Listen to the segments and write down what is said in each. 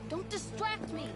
Don't distract me!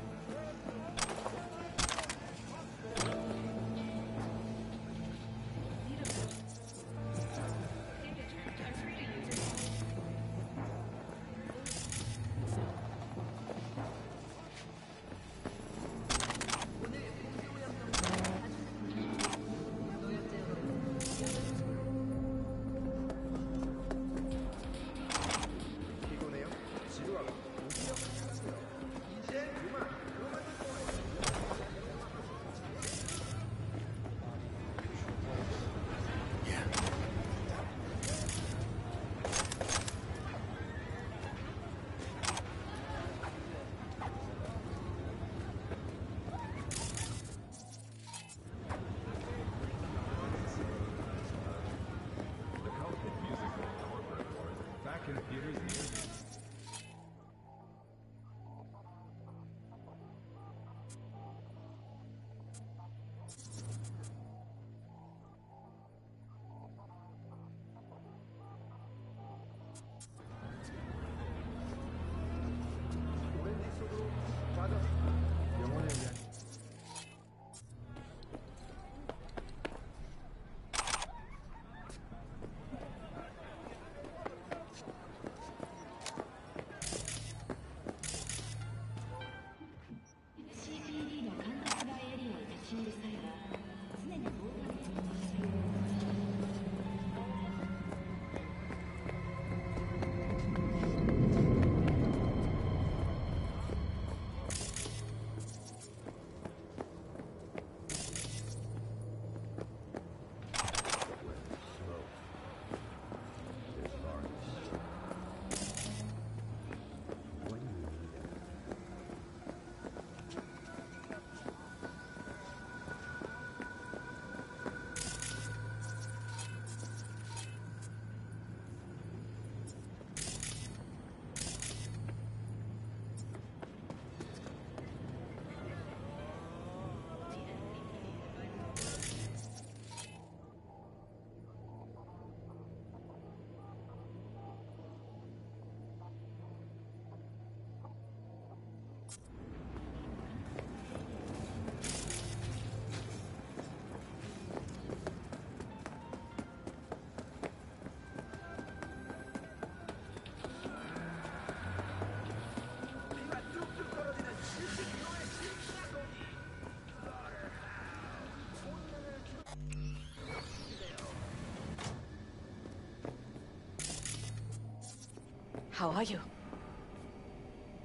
How are you?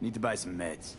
Need to buy some meds.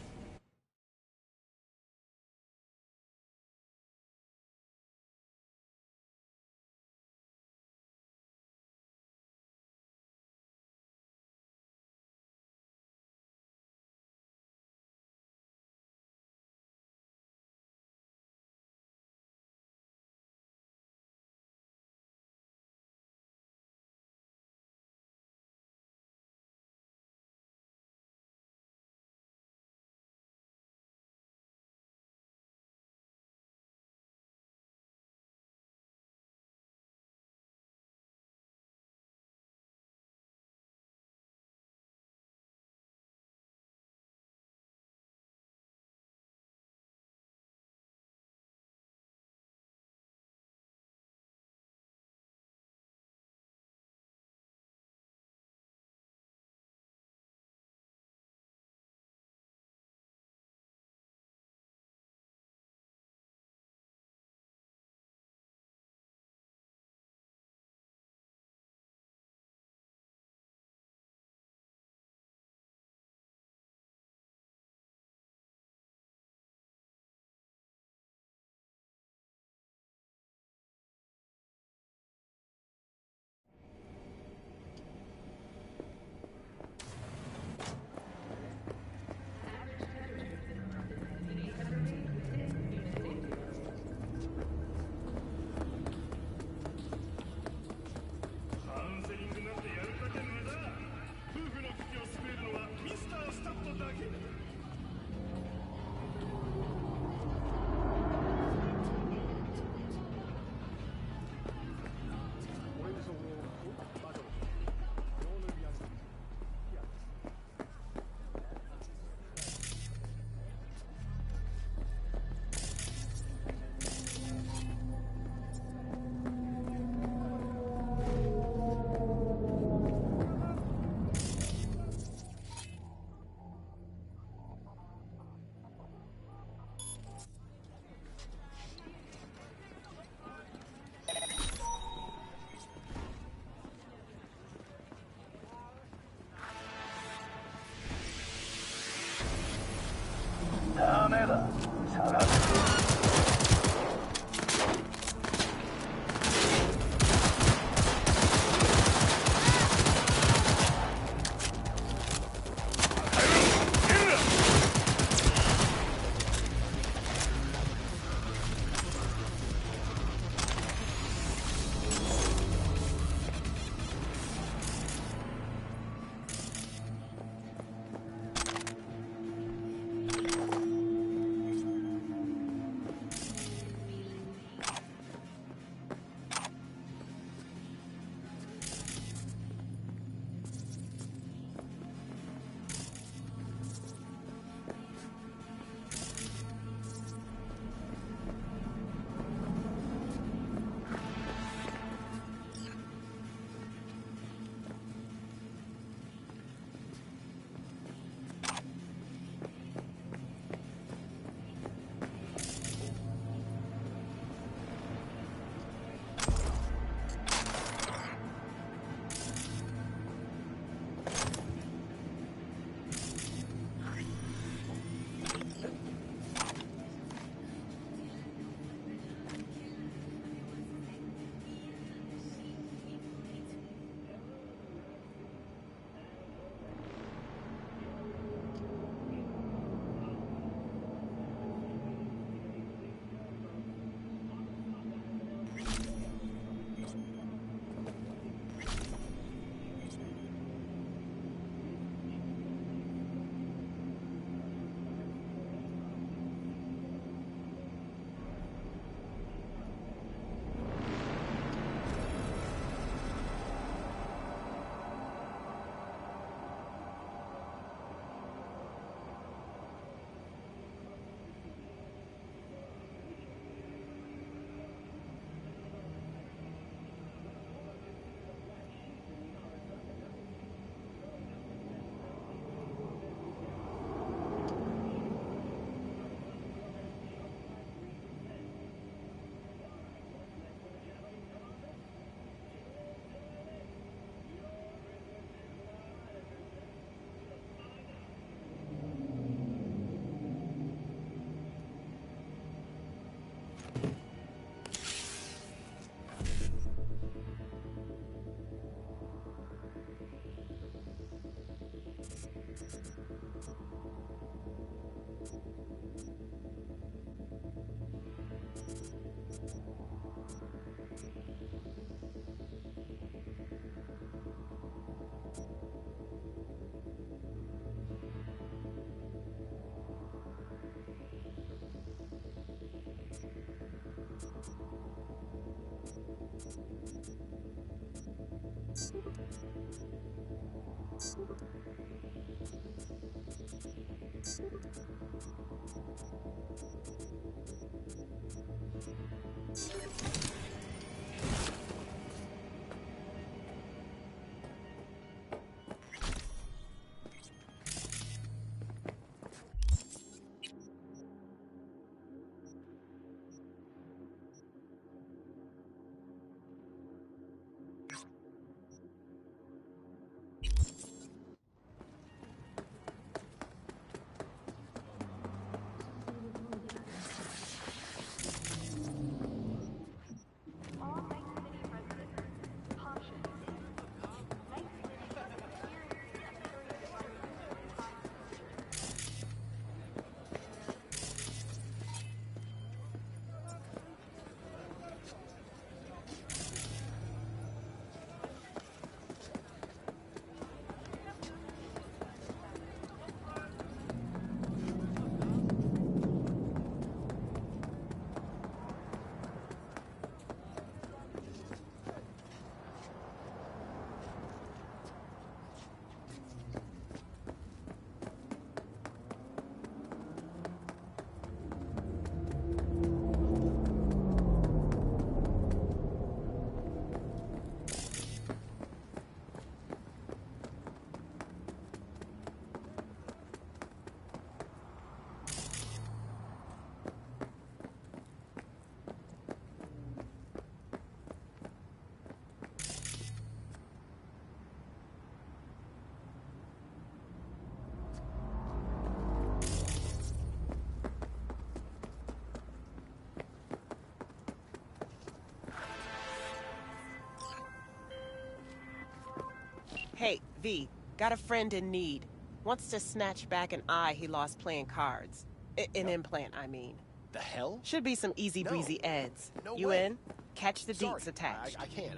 V, got a friend in need. Wants to snatch back an eye he lost playing cards. An implant, I mean. The hell? Should be some easy breezy eds. No You way. in? Catch the Sorry, deets attached. I can't.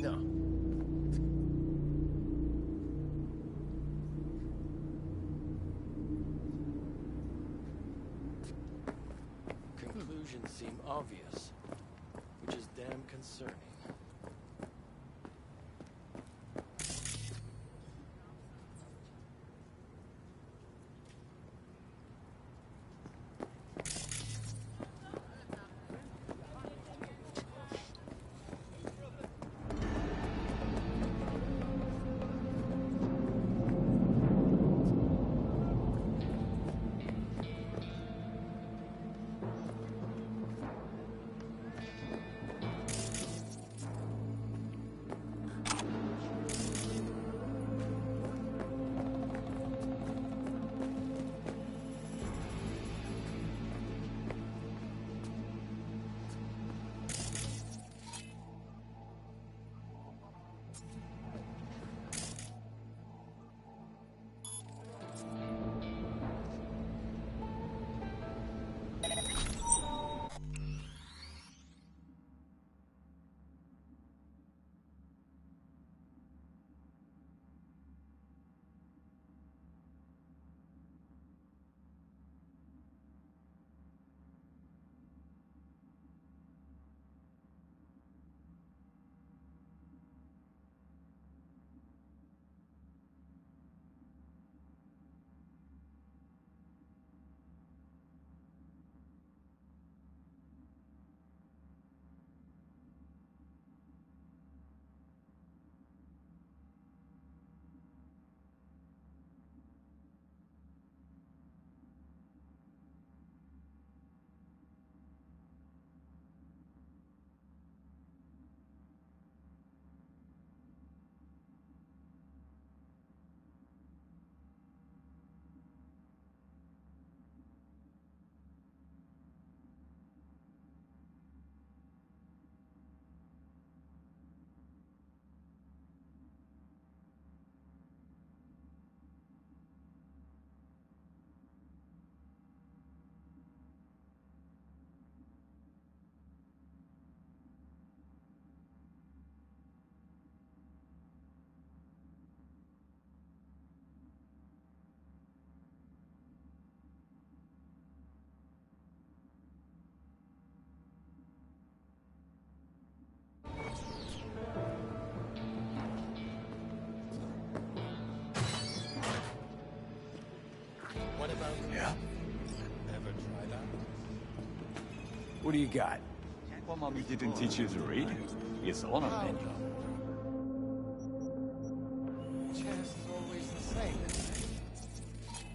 No. Conclusions seem obvious, which is damn concerning. What about Yeah? ever try that? What do you got? Well, Mommy didn't teach you to read. It's on a menu. Chance is always the same, isn't it?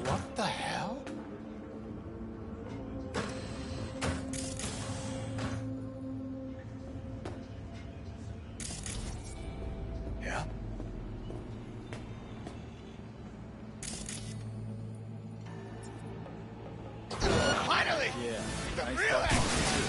What the hell? Yeah? Finally! Yeah. The Nice real talking. action!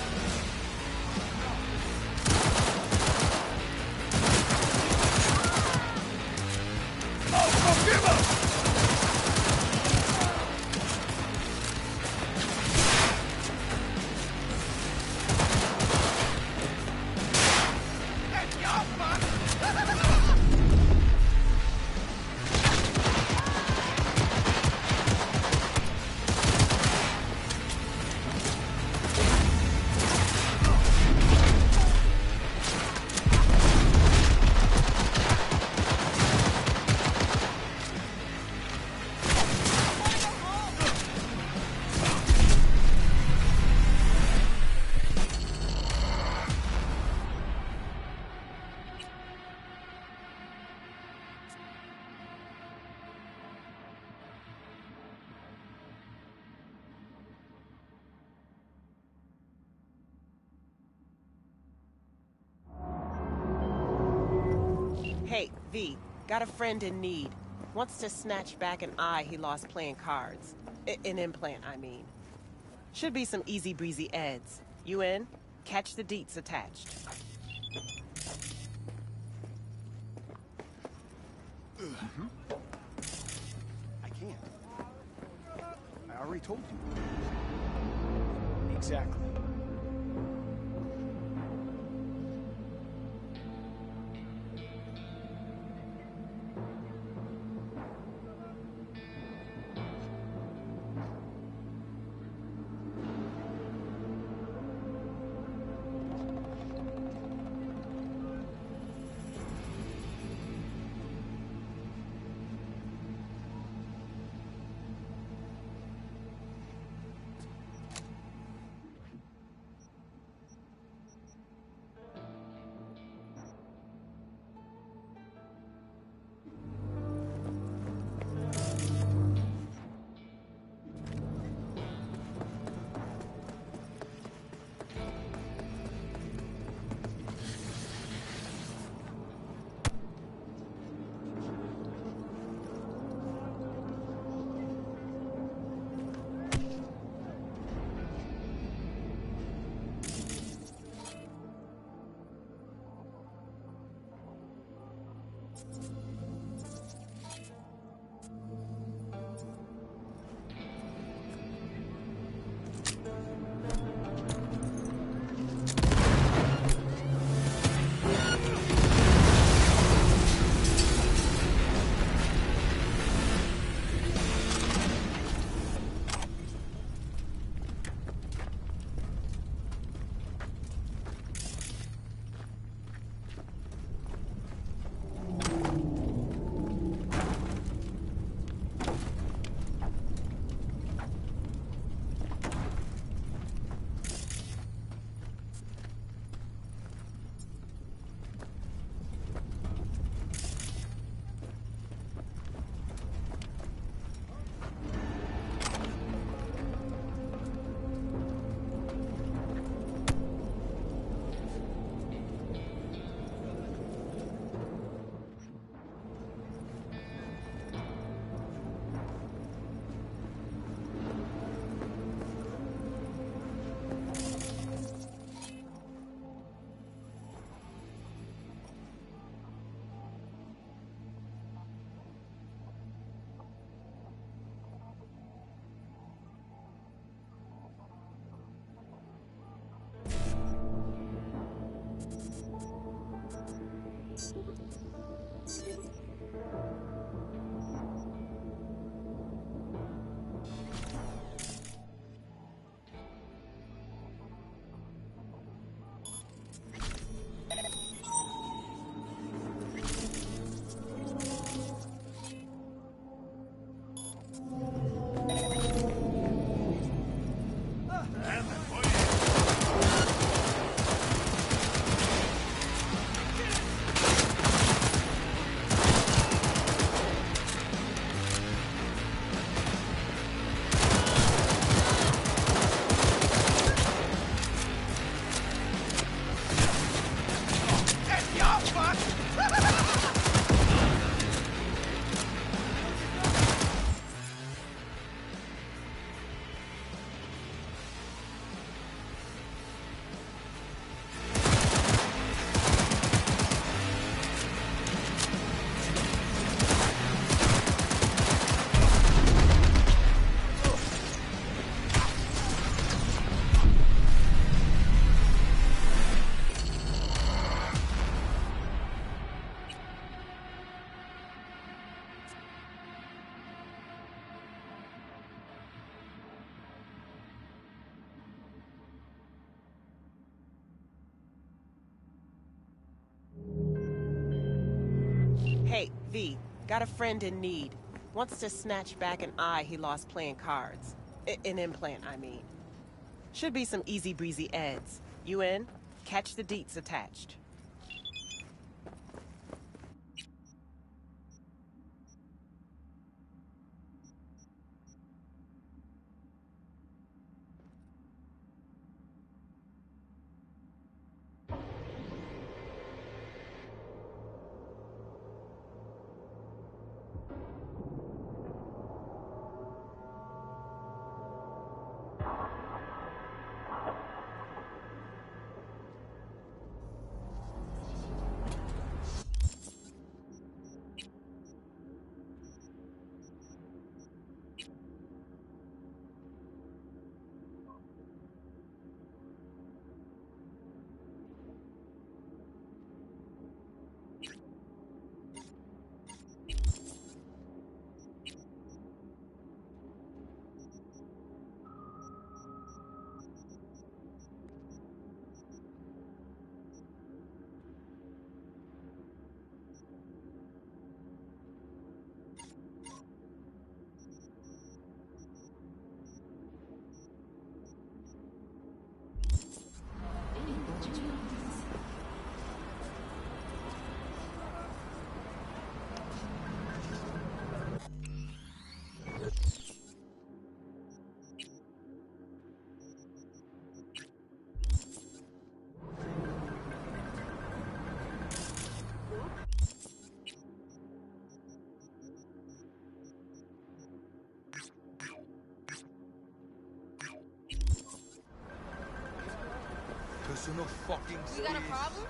Hey, V, got a friend in need. Wants to snatch back an eye he lost playing cards. An implant, I mean. Should be some easy breezy eds. You in? Catch the deets attached. I can't. I already told you. Exactly. Hey, V, got a friend in need. Wants to snatch back an eye he lost playing cards. An implant, I mean. Should be some easy breezy eds. You in? Catch the deets attached. Eso no fucking You got a problem?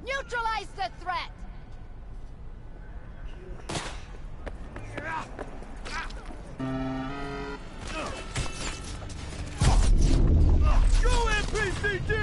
Neutralize the threat! Go NPCD!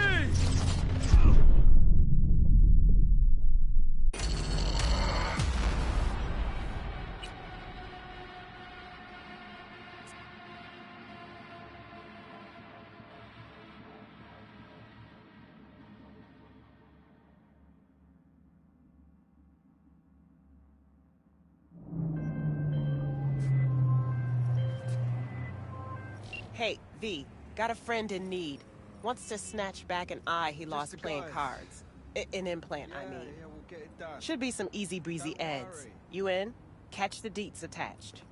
Hey, V, got a friend in need. Wants to snatch back an eye he lost the playing guys. cards. An implant, I mean. Yeah, we'll get it done. Should be some easy breezy Don't eds. worry. You in? Catch the deets attached.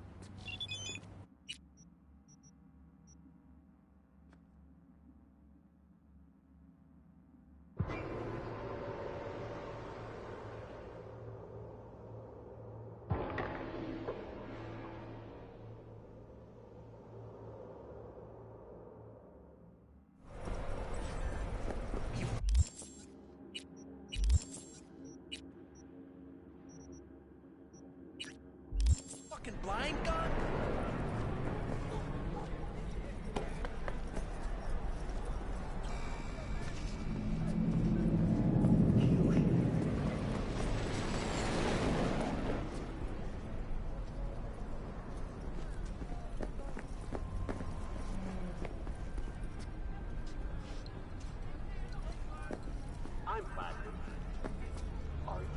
Fucking blind gun? I'm plastic. Are you?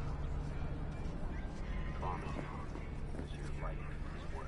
Promise you, this is right this work.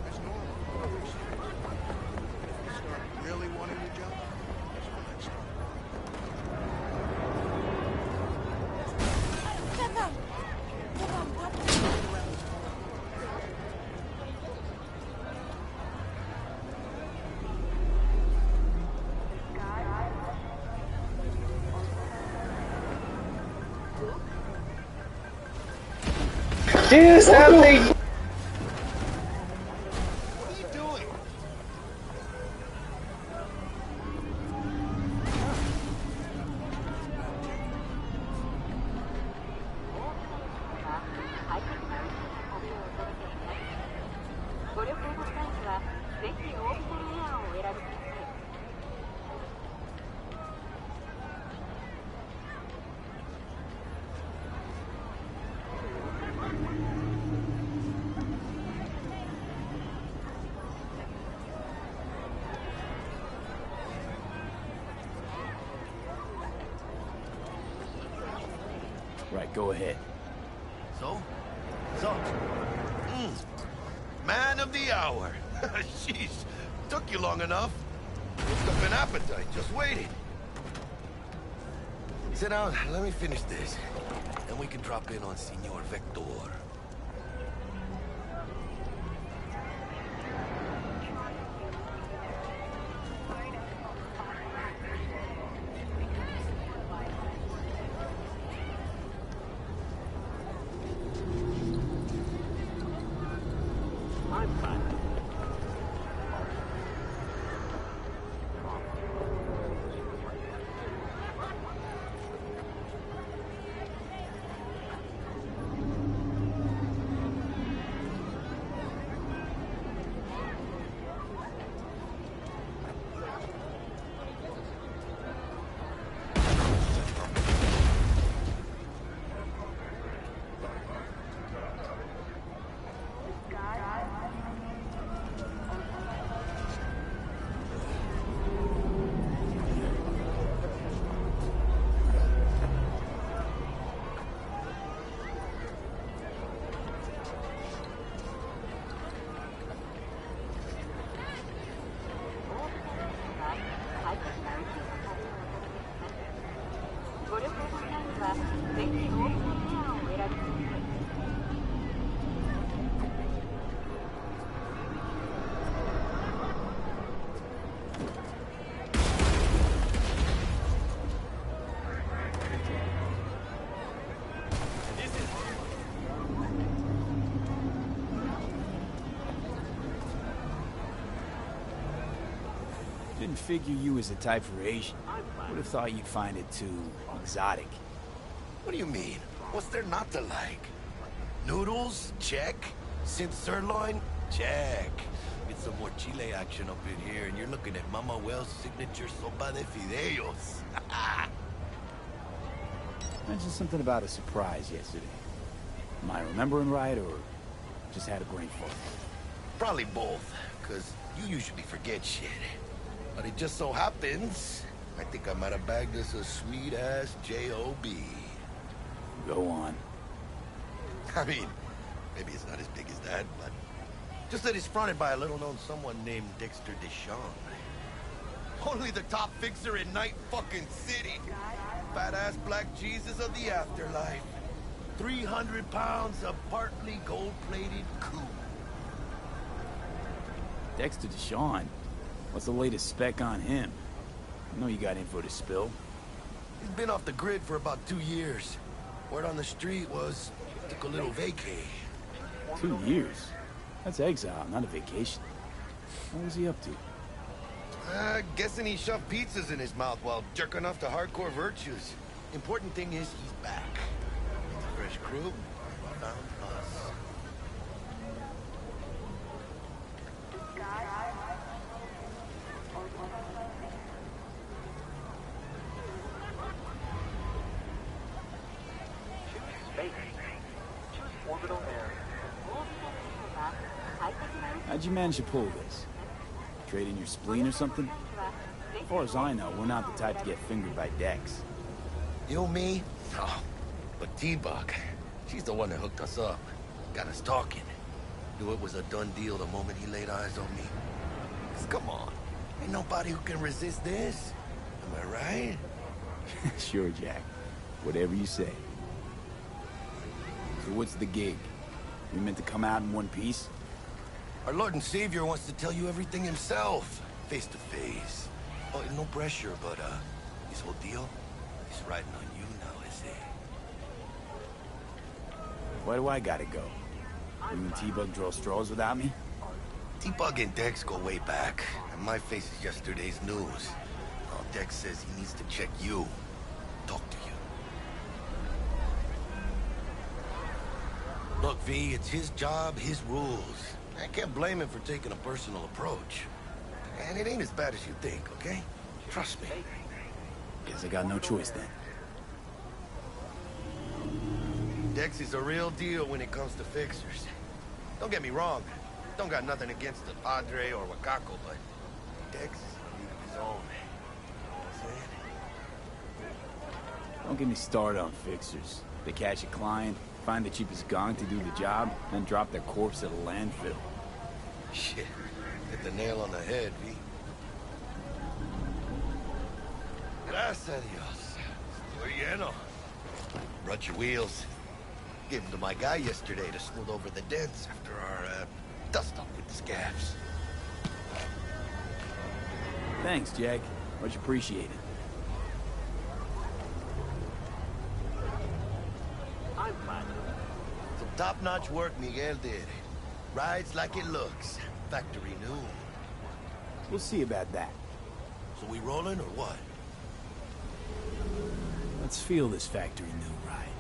That's normal. You start really wanting the job, that's when that starts. Do something! What are you doing? Right, go ahead. So? Man of the hour. Jeez, took you long enough. Looked up an appetite, just waiting. Sit down, let me finish this. Then we can drop in on Senor Vector. Didn't figure you as the type for Asian. Would have thought you'd find it too exotic. What do you mean? What's there not to like? Noodles? Check. Synth sirloin? Check. Get some more chile action up in here, and you're looking at Mama Wells' signature sopa de fideos. Mentioned something about a surprise yesterday. Am I remembering right, or just had a brain fart? Probably both, because you usually forget shit. But it just so happens, I think I might have bagged us a sweet-ass J.O.B. Go on. I mean, maybe it's not as big as that, but just that it's fronted by a little-known someone named Dexter Deshawn. Only the top fixer in Night fucking City. Fat-ass black Jesus of the afterlife. 300 pounds of partly gold-plated coup. Dexter Deshawn? What's the latest spec on him? I know you got info to spill. He's been off the grid for about 2 years. Word on the street was he took a little vacay. 2 years? That's exile, not a vacation. What was he up to? Guessing he shoved pizzas in his mouth while jerking off to hardcore virtues. Important thing is he's back. With a fresh crew, found us. How'd you manage to pull this? Trade in your spleen or something? As far as I know, we're not the type to get fingered by Dex. You, me? Oh, but T-Bug, she's the one that hooked us up. Got us talking. Knew it was a done deal the moment he laid eyes on me. 'Cause come on, ain't nobody who can resist this. Am I right? Sure, Jack. Whatever you say. So what's the gig? We meant to come out in one piece? Our Lord and Savior wants to tell you everything himself, face to face. Oh, no pressure, but this whole deal is riding on you now, is it? Why do I gotta go? You and T-Bug draw straws without me? T-Bug and Dex go way back, and my face is yesterday's news. Oh, Dex says he needs to check you, talk to you. Look, V, it's his job, his rules. I can't blame him for taking a personal approach. And it ain't as bad as you think, okay? Trust me. Guess I got no choice then. Dex is a real deal when it comes to fixers. Don't get me wrong. Don't got nothing against the Padre or Wakako, but Dex is in league of his own. You know what I'm saying? Don't get me started on fixers. They catch a client, find the cheapest gong to do the job, then drop their corpse at a landfill. Shit. Hit the nail on the head, V. Gracias a Dios. Estoy lleno. Brought your wheels. Gave them to my guy yesterday to smooth over the dents after our, dust-up with the scabs. Thanks, Jack. Much appreciated. Some top-notch work Miguel did. Rides like it looks. Factory new. We'll see about that. So we rolling or what? Let's feel this factory new ride.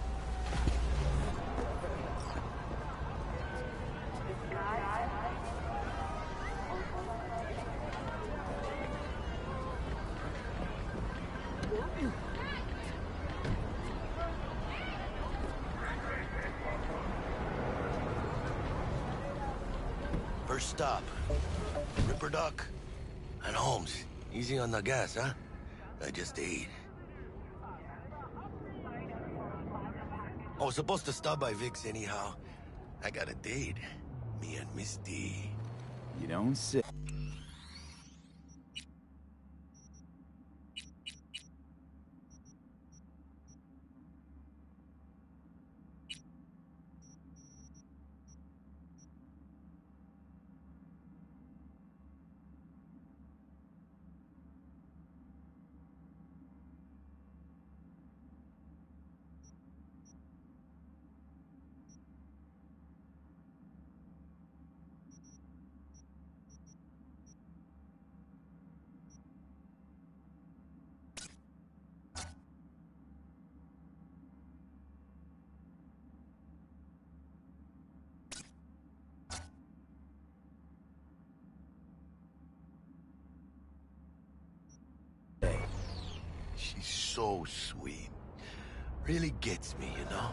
First stop. Ripper Duck. And Holmes. Easy on the gas, huh? I just ate. I was supposed to stop by Vic's anyhow. I got a date. Me and Miss D. You don't say. so sweet. Really gets me, you know?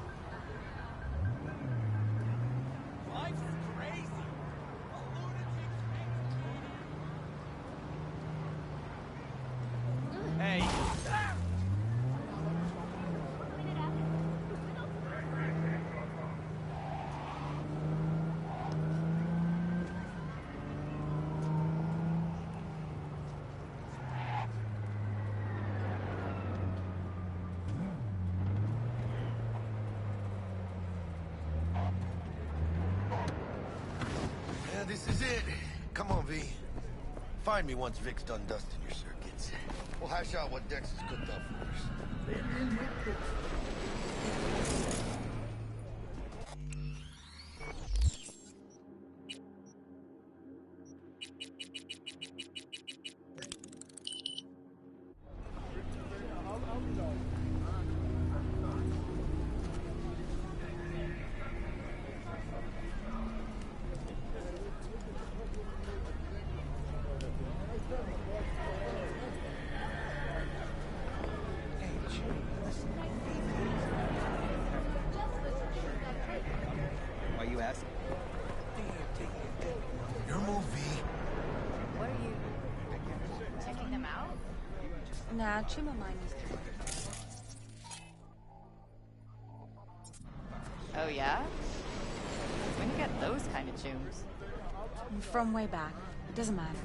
Life's crazy. Hey. Yeah, this is it. Come on, V. Find me once Vic's done dusting your circuits. We'll hash out what Dex has cooked up for us. Why you asking? Your move, V. What are you... checking them out? Nah, Chuma mine is through. Oh, yeah? When you get those kind of tunes? From way back. It doesn't matter.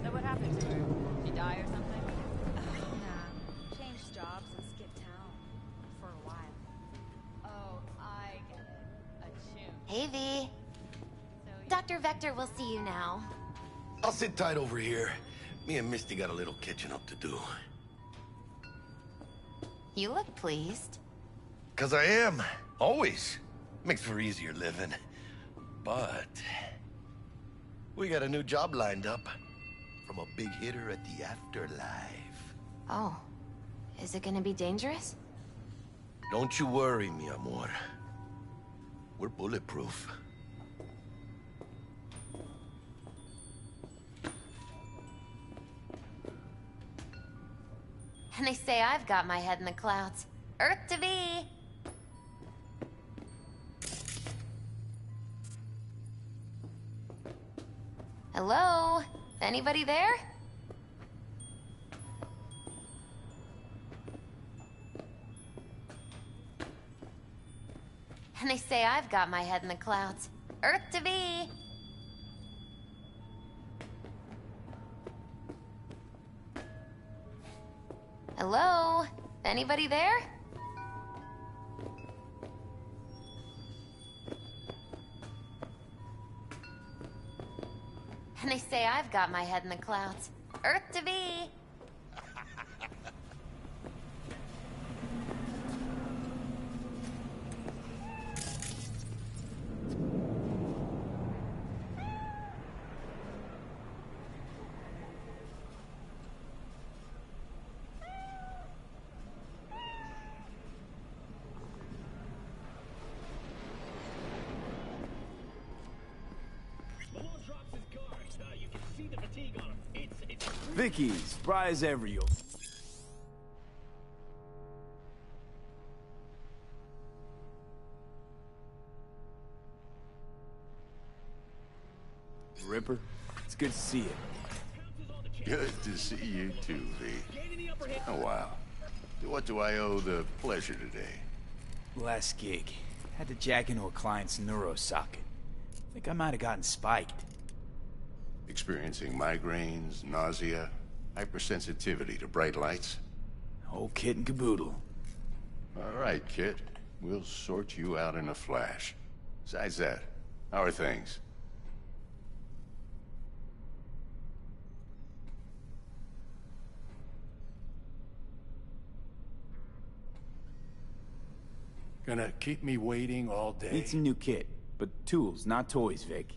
So what happened to her? She die or something? Nah. Changed jobs and skipped town. For a while. Oh, I get it. A tune. Hey, V. So Dr. Vector will see you now. I'll sit tight over here. Me and Misty got a little catching up to do. You look pleased. 'Cause I am. Always. Makes for easier living. But... we got a new job lined up. From a big hitter at the afterlife. Oh. Is it gonna be dangerous? Don't you worry, mi amor. We're bulletproof. And they say I've got my head in the clouds. Earth to be! Hello? Anybody there? And they say I've got my head in the clouds. Earth to be! Hello? Anybody there? And they say I've got my head in the clouds. Earth to be! Vicky, spry as ever, you. Ripper, it's good to see you. Good to see you too, V. Oh, wow. What do I owe the pleasure today? Last gig. Had to jack into a client's neuro socket. Think I might have gotten spiked. Experiencing migraines, nausea, hypersensitivity to bright lights? Whole kit and caboodle. All right, kid. We'll sort you out in a flash. Besides that, how are things? Gonna keep me waiting all day? Need some new kit, but tools, not toys, Vic.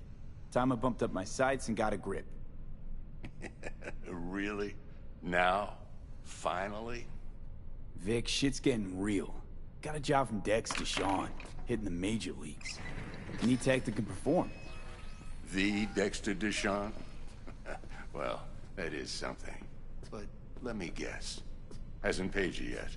Time I bumped up my sights and got a grip. Really? Now? Finally? Vic, shit's getting real. Got a job from Dex to Sean, hitting the major leagues. Need tech that can perform. The Dexter Deshawn? Well, that is something. But let me guess. Hasn't paid you yet.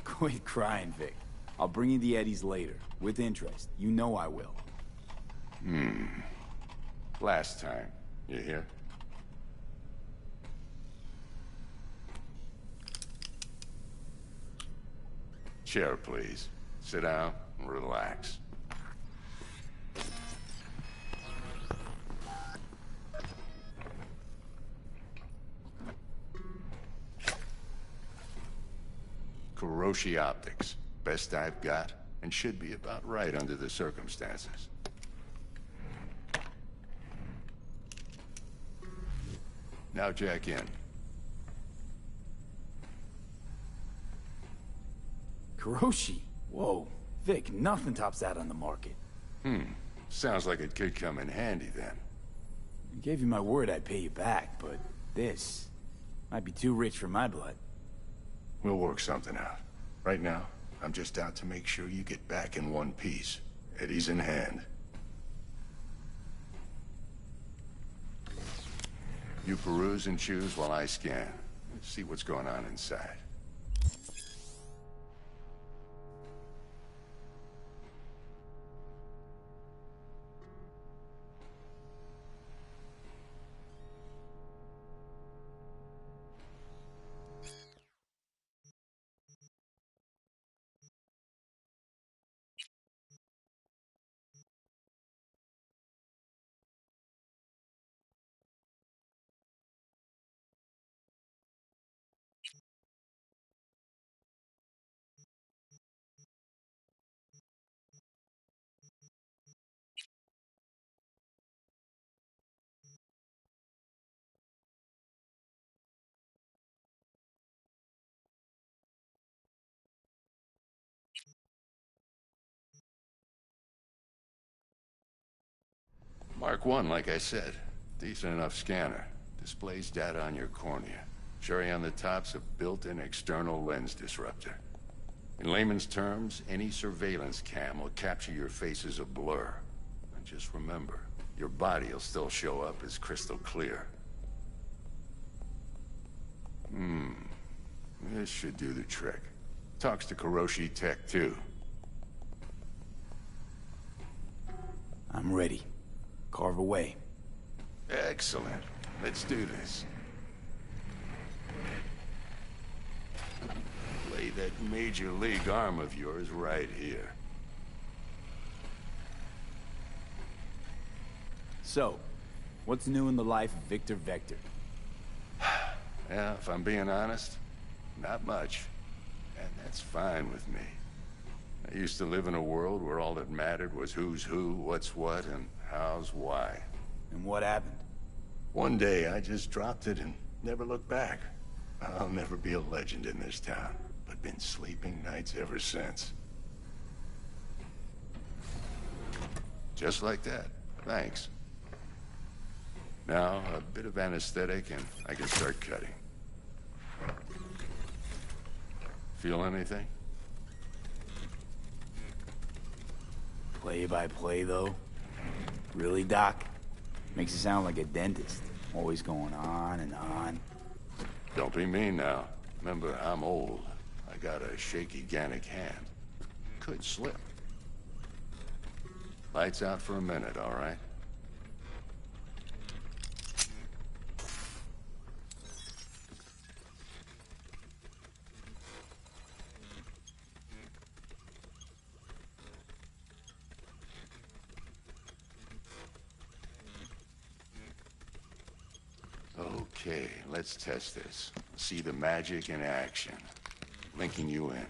Quit crying, Vic. I'll bring you the eddies later, with interest. You know I will. Last time. You hear? Chair, please. Sit down and relax. Kuroshi Optics. Best I've got, and should be about right under the circumstances. Now jack in. Kuroshi? Whoa. Vic, nothing tops that on the market. Sounds like it could come in handy then. I gave you my word I'd pay you back, but this might be too rich for my blood. We'll work something out. Right now, I'm just out to make sure you get back in one piece. Eddie's in hand. You peruse and choose while I scan. See what's going on inside. Mark 1, like I said. Decent enough scanner. Displays data on your cornea. Cherry on the top's a built-in external lens disruptor. In layman's terms, any surveillance cam will capture your face as a blur. And just remember, your body will still show up as crystal clear. This should do the trick. Talks to Kuroshi Tech, too. I'm ready. Carve away. Excellent. Let's do this. Lay that major league arm of yours right here. So, what's new in the life of Victor Vector? Yeah, if I'm being honest, not much. And that's fine with me. I used to live in a world where all that mattered was who's who, what's what, and how's why. And what happened? One day, I just dropped it and never looked back. I'll never be a legend in this town, but been sleeping nights ever since. Just like that. Thanks. Now, a bit of anesthetic and I can start cutting. Feel anything? Play by play, though? Really, Doc? Makes you sound like a dentist. Always going on and on. Don't be mean now. Remember, I'm old. I got a shaky Gannic hand. Could slip. Lights out for a minute, all right? Okay, let's test this. See the magic in action. Linking you in.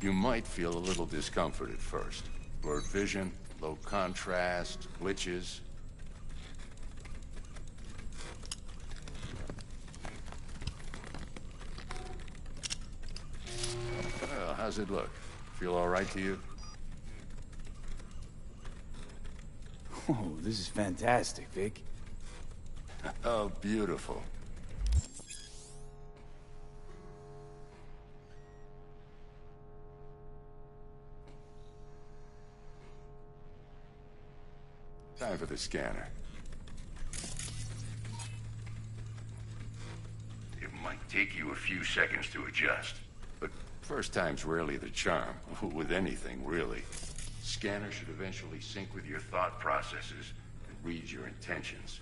You might feel a little discomfort at first. Blurred vision, low contrast, glitches. Well, how's it look? Feel all right to you? Oh, this is fantastic, Vic. Oh, beautiful. Time for the scanner. It might take you a few seconds to adjust, but first time's rarely the charm, with anything, really. Scanner should eventually sync with your thought processes and read your intentions.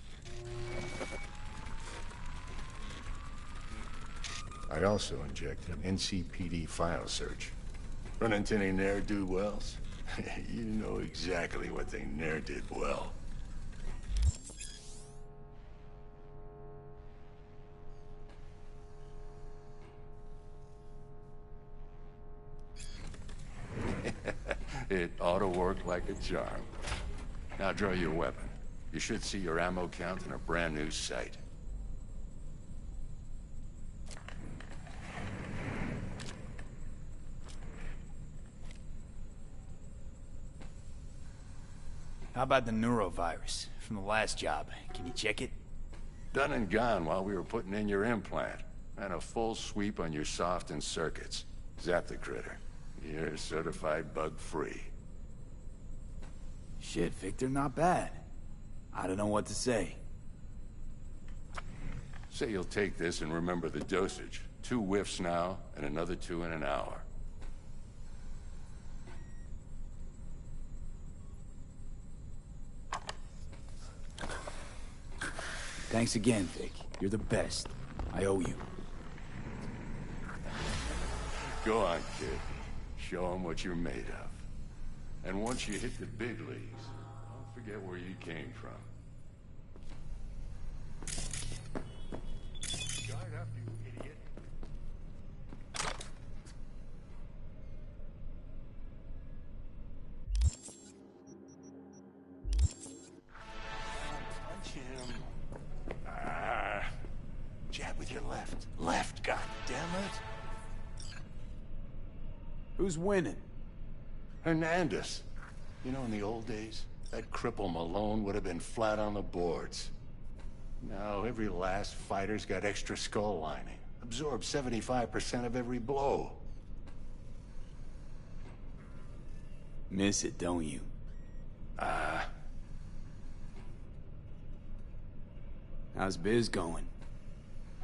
I also injected an NCPD file search. Run into any ne'er-do-wells? You know exactly what they ne'er did well. It ought to work like a charm. Now draw your weapon. You should see your ammo count in a brand new sight. How about the neurovirus from the last job? Can you check it? Done and gone while we were putting in your implant. And a full sweep on your soft and circuits. Zap the critter. You're certified bug-free. Shit, Victor, not bad. I don't know what to say. Say you'll take this and remember the dosage. 2 whiffs now, and another 2 in an hour. Thanks again, Vic. You're the best. I owe you. Go on, kid. Show them what you're made of. And once you hit the big leagues, don't forget where you came from. Guard up, you idiot. Punch him. Jab with your left. Left, god damn it. Who's winning? Hernandez. You know, in the old days, that cripple Malone would have been flat on the boards. Now, every last fighter's got extra skull lining. Absorbs 75% of every blow. Miss it, don't you? How's biz going?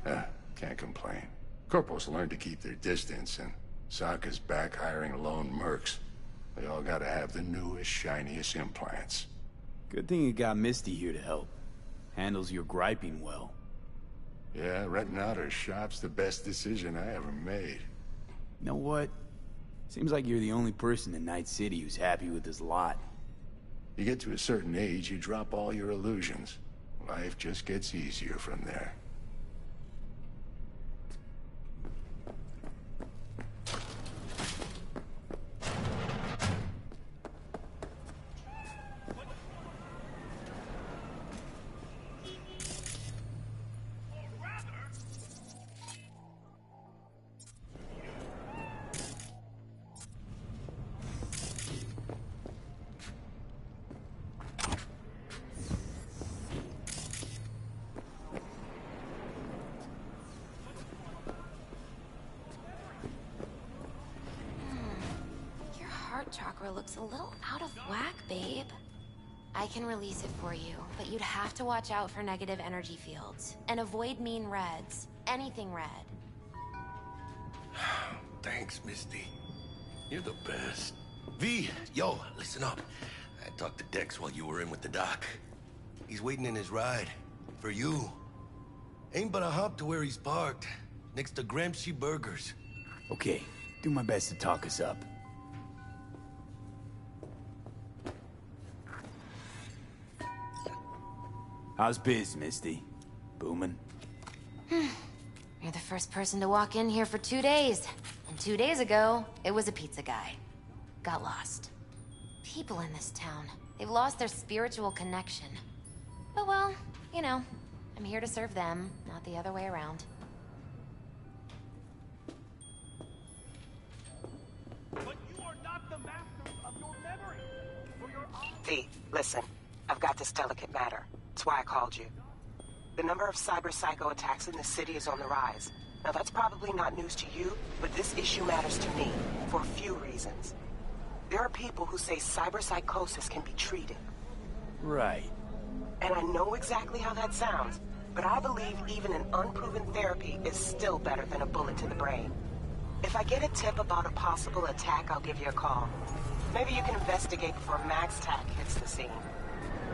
Can't complain. Corporals learn to keep their distance, and Sokka's back hiring lone mercs. They all gotta have the newest, shiniest implants. Good thing you got Misty here to help. Handles your griping well. Yeah, renting out her shop's the best decision I ever made. You know what? Seems like you're the only person in Night City who's happy with this lot. You get to a certain age, you drop all your illusions. Life just gets easier from there. Chakra looks a little out of whack, babe. I can release it for you, but you'd have to watch out for negative energy fields. And avoid mean reds. Anything red. Thanks, Misty. You're the best. V, yo, listen up. I talked to Dex while you were in with the doc. He's waiting in his ride. For you. Ain't but a hop to where he's parked. Next to Gramsci Burgers. Okay, do my best to talk us up. How's biz, Misty? Booming? You're the first person to walk in here for 2 days. And 2 days ago, it was a pizza guy. Got lost. People in this town, they've lost their spiritual connection. But well, you know, I'm here to serve them, not the other way around. But you are not the master of your memory. For your V, listen. I've got this delicate matter. That's why I called you. The number of cyber-psycho attacks in the city is on the rise. Now that's probably not news to you, but this issue matters to me, for a few reasons. There are people who say cyberpsychosis can be treated. Right. And I know exactly how that sounds, but I believe even an unproven therapy is still better than a bullet to the brain. If I get a tip about a possible attack, I'll give you a call. Maybe you can investigate before Max Tack hits the scene.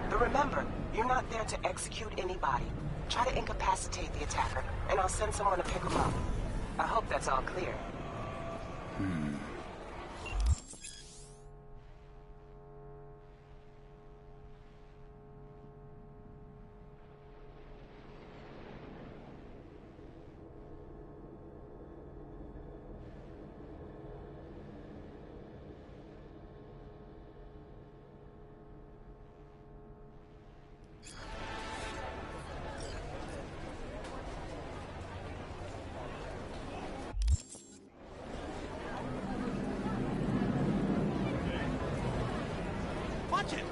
But remember, you're not there to execute anybody. Try to incapacitate the attacker, and I'll send someone to pick him up. I hope that's all clear. Watch it!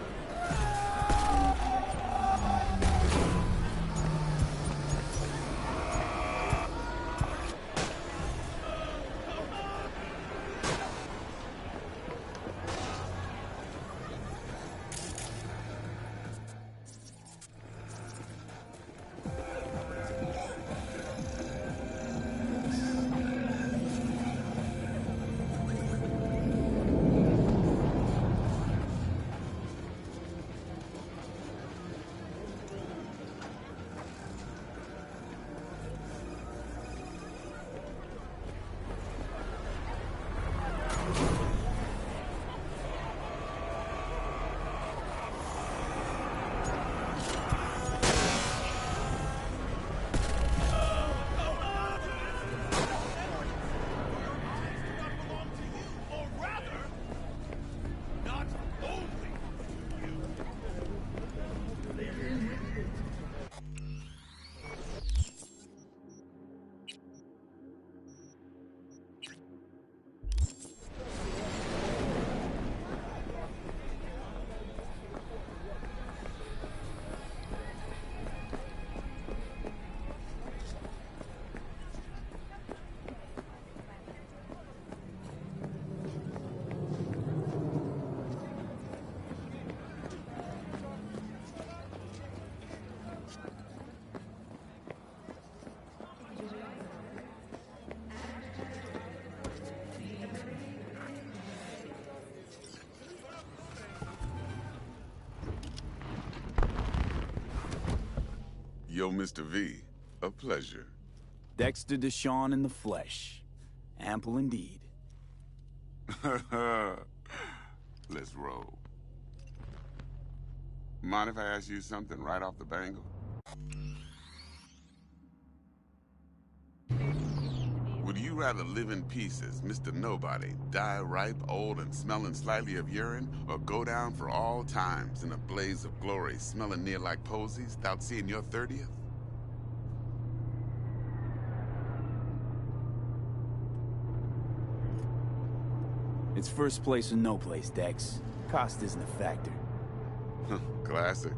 Yo, Mr. V, a pleasure. Dexter Deshawn in the flesh. Ample indeed. Let's roll. Mind if I ask you something right off the bangle? Would you rather live in pieces, Mr. Nobody, die ripe, old, and smelling slightly of urine, or go down for all times in a blaze of glory, smelling near like posies, without seeing your 30th? It's first place or no place, Dex. Cost isn't a factor. Classic.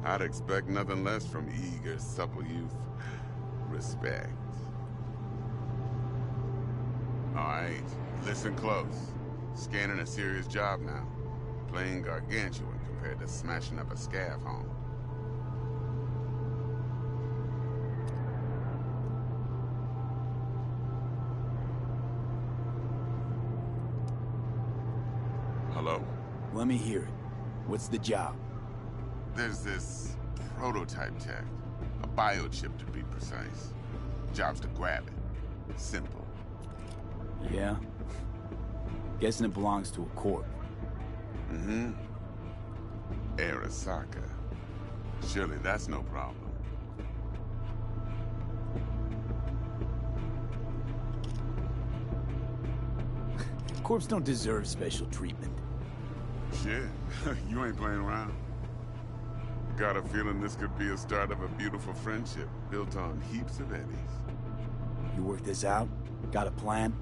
I'd expect nothing less from eager, supple youth. Respect. All right, listen close. Scanning a serious job now. Playing gargantuan compared to smashing up a scav home. Hello? Let me hear it. What's the job? There's this prototype tech. A biochip, to be precise. Job's to grab it. Simple. Yeah? Guessing it belongs to a corp. Mm-hmm. Arasaka. Surely that's no problem. Corps don't deserve special treatment. Shit, you ain't playing around. Got a feeling this could be a start of a beautiful friendship built on heaps of eddies. You work this out? Got a plan?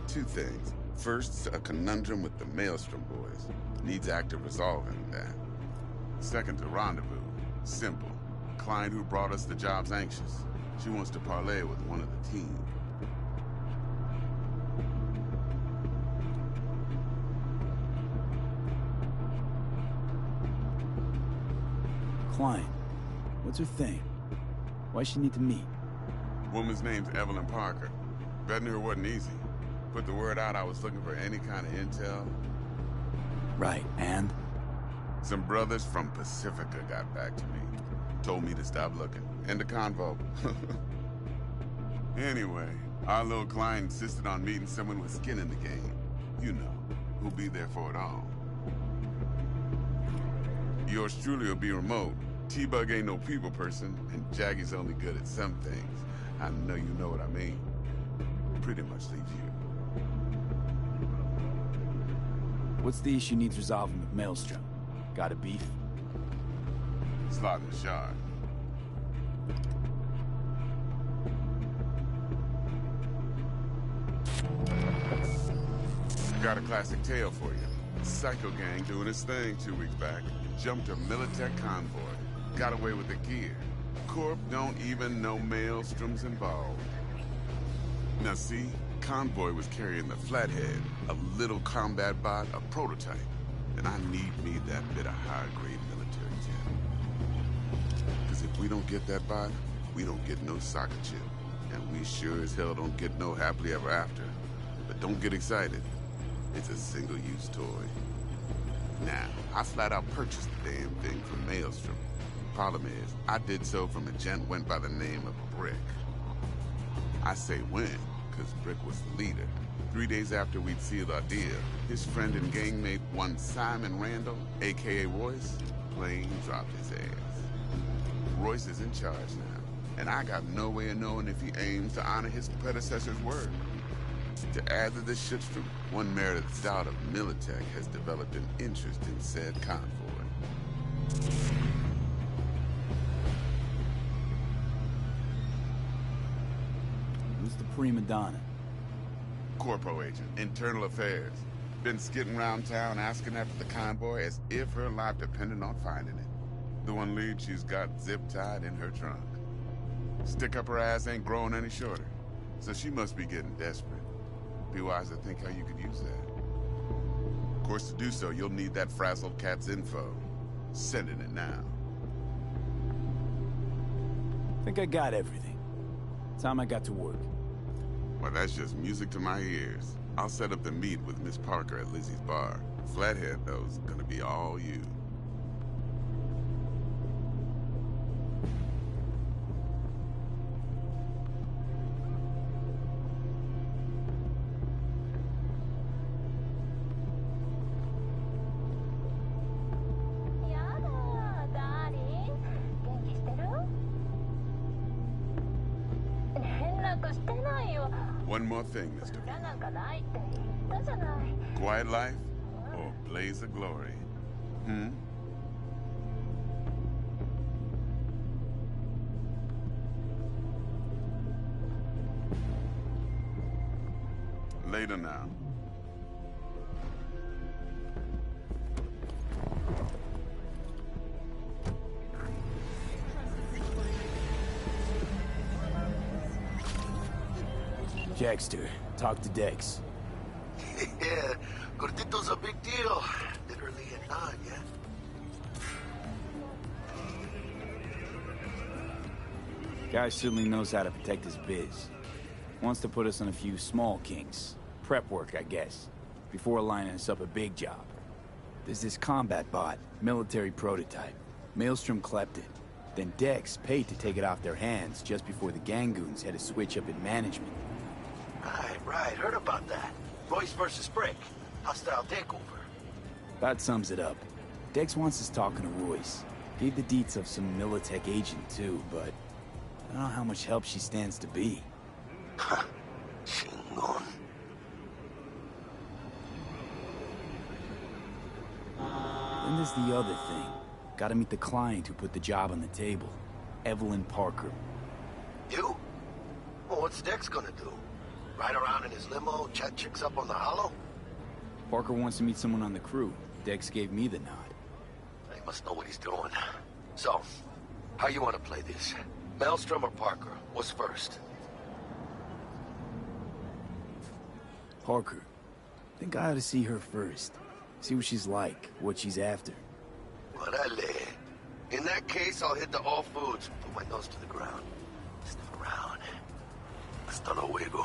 Two things. First, a conundrum with the Maelstrom boys. Needs active resolving that. Second, a rendezvous. Simple. Client who brought us the job's anxious. She wants to parlay with one of the team. client. What's her thing? Why she need to meet? Woman's name's Evelyn Parker. Vetting her wasn't easy. Put the word out I was looking for any kind of intel. Right, and? Some brothers from Pacifica got back to me. Told me to stop looking. End of convo. Anyway, our little client insisted on meeting someone with skin in the game. You know, who'll be there for it all. Yours truly will be remote. T-Bug ain't no people person, and Jaggie's only good at some things. I know you know what I mean. Pretty much leaves you. What's the issue needs resolving with Maelstrom? Got a beef? Slot in the shard. Got a classic tale for you. Psycho gang doing its thing 2 weeks back. Jumped a Militech convoy. Got away with the gear. Corp don't even know Maelstrom's involved. Now see, convoy was carrying the Flathead, a little combat bot, a prototype. And I need me that bit of high-grade military tech. Because if we don't get that bot, we don't get no soccer chip. And we sure as hell don't get no happily ever after. But don't get excited. It's a single-use toy. Now, I flat out purchased the damn thing from Maelstrom. Problem is, I did so from a gent went by the name of Brick. I say when, because Brick was the leader. 3 days after we'd sealed our deal, his friend and gangmate, one Simon Randall, a.k.a. Royce, plain dropped his ass. Royce is in charge now, and I got no way of knowing if he aims to honor his predecessor's word. To add to this shitstorm, one Meredith Stout of Militech has developed an interest in said convoy. Who's the prima donna? Corpo agent, internal affairs. Been skidding around town asking after the convoy as if her life depended on finding it. The one lead she's got zip-tied in her trunk. Stick up her ass ain't growing any shorter, so she must be getting desperate. Be wise to think how you could use that. Of course, to do so, you'll need that frazzled cat's info. Sending it now. Think I got everything. Time I got to work. Well, that's just music to my ears. I'll set up the meet with Miss Parker at Lizzie's bar. Flathead, though, is gonna be all you. One more thing, Mr. V. Quiet life or blaze of glory? Later now. Jackster, talk to Dex. Yeah, Gordito's a big deal. Literally a nod, yeah? Guy certainly knows how to protect his biz. Wants to put us on a few small kinks. Prep work, I guess. Before lining us up a big job. There's this combat bot, military prototype. Maelstrom clept it. Then Dex paid to take it off their hands just before the Gangoons had a switch up in management. Right, heard about that. Royce versus Brick. Hostile takeover. That sums it up. Dex wants us talking to Royce. Gave the deets of some Militech agent too, but I don't know how much help she stands to be. Chingon. Then there's the other thing. Gotta meet the client who put the job on the table. Evelyn Parker. You? Well, what's Dex gonna do? Ride around in his limo, chat chicks up on the hollow? Parker wants to meet someone on the crew. Dex gave me the nod. He must know what he's doing. So, how you want to play this? Maelstrom or Parker? What's first? Parker. Think I ought to see her first. See what she's like, what she's after. Orale. In that case, I'll hit the All Foods. Put my nose to the ground. Sniff around. Hasta luego.